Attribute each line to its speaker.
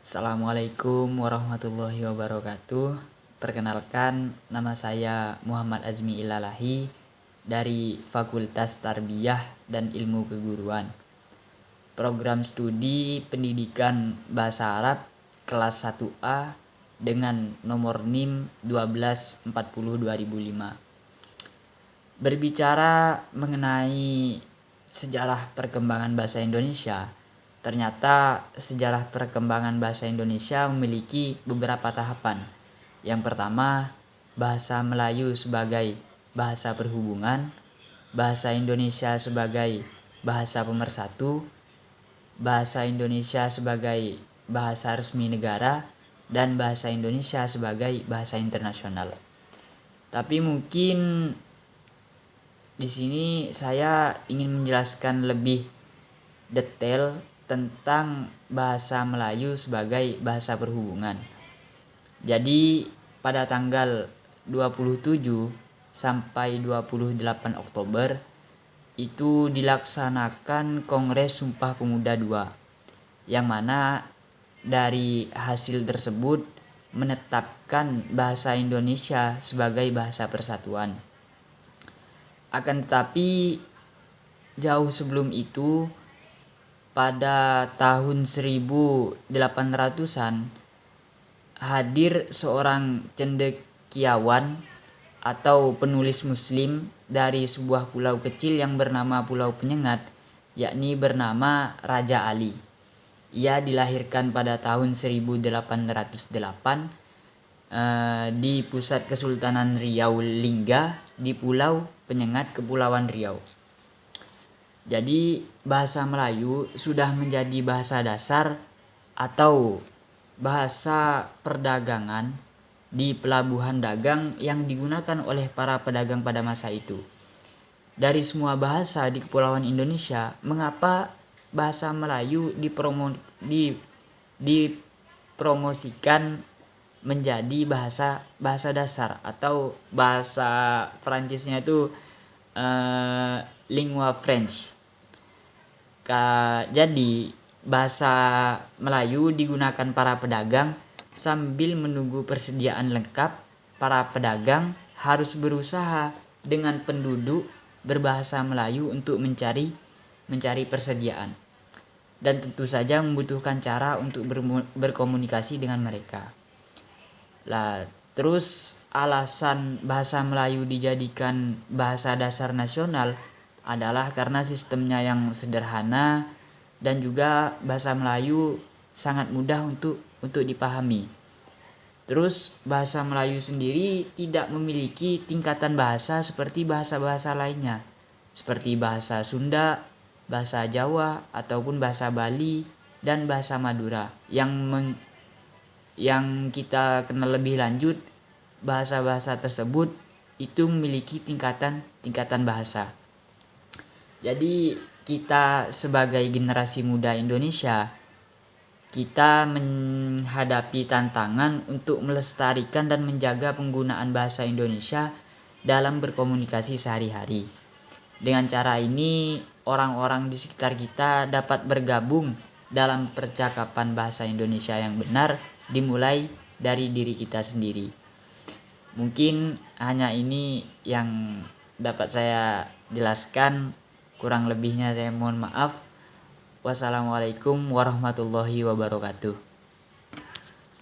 Speaker 1: Assalamualaikum warahmatullahi wabarakatuh. Perkenalkan, nama saya Muhammad Azmi Ilalahi dari Fakultas Tarbiyah dan Ilmu Keguruan. Program studi Pendidikan Bahasa Arab kelas 1A dengan nomor NIM 1240/2005. Berbicara mengenai sejarah perkembangan bahasa Indonesia, ternyata sejarah perkembangan bahasa Indonesia memiliki beberapa tahapan. Yang pertama, bahasa Melayu sebagai bahasa perhubungan, bahasa Indonesia sebagai bahasa pemersatu, bahasa Indonesia sebagai bahasa resmi negara, dan bahasa Indonesia sebagai bahasa internasional. Tapi mungkin di sini saya ingin menjelaskan lebih detail tentang bahasa Melayu sebagai bahasa perhubungan. Jadi pada tanggal 27 sampai 28 Oktober itu dilaksanakan Kongres Sumpah Pemuda II, yang mana dari hasil tersebut menetapkan bahasa Indonesia sebagai bahasa persatuan. Akan tetapi jauh sebelum itu, pada tahun 1800-an hadir seorang cendekiawan atau penulis muslim dari sebuah pulau kecil yang bernama Pulau Penyengat, yakni bernama Raja Ali. Ia dilahirkan pada tahun 1808 di pusat Kesultanan Riau Lingga di Pulau Penyengat, Kepulauan Riau. Jadi bahasa Melayu sudah menjadi bahasa dasar atau bahasa perdagangan di pelabuhan dagang yang digunakan oleh para pedagang pada masa itu. Dari semua bahasa di Kepulauan Indonesia, mengapa bahasa Melayu dipromosikan menjadi bahasa dasar, atau bahasa Prancisnya itu lingua French. Jadi bahasa Melayu digunakan para pedagang sambil menunggu persediaan lengkap. Para pedagang harus berusaha dengan penduduk berbahasa Melayu untuk mencari persediaan, dan tentu saja membutuhkan cara untuk berkomunikasi dengan mereka. Terus alasan bahasa Melayu dijadikan bahasa dasar nasional adalah karena sistemnya yang sederhana dan juga bahasa Melayu sangat mudah untuk dipahami. Terus bahasa Melayu sendiri tidak memiliki tingkatan bahasa seperti bahasa-bahasa lainnya, seperti bahasa Sunda, bahasa Jawa, ataupun bahasa Bali dan bahasa Madura. Yang kita kenal lebih lanjut, bahasa-bahasa tersebut itu memiliki tingkatan bahasa. Jadi kita sebagai generasi muda Indonesia, kita menghadapi tantangan untuk melestarikan dan menjaga penggunaan bahasa Indonesia dalam berkomunikasi sehari-hari. Dengan cara ini, orang-orang di sekitar kita dapat bergabung dalam percakapan bahasa Indonesia yang benar, dimulai dari diri kita sendiri. Mungkin hanya ini yang dapat saya jelaskan. Kurang lebihnya saya mohon maaf. Wassalamualaikum warahmatullahi wabarakatuh.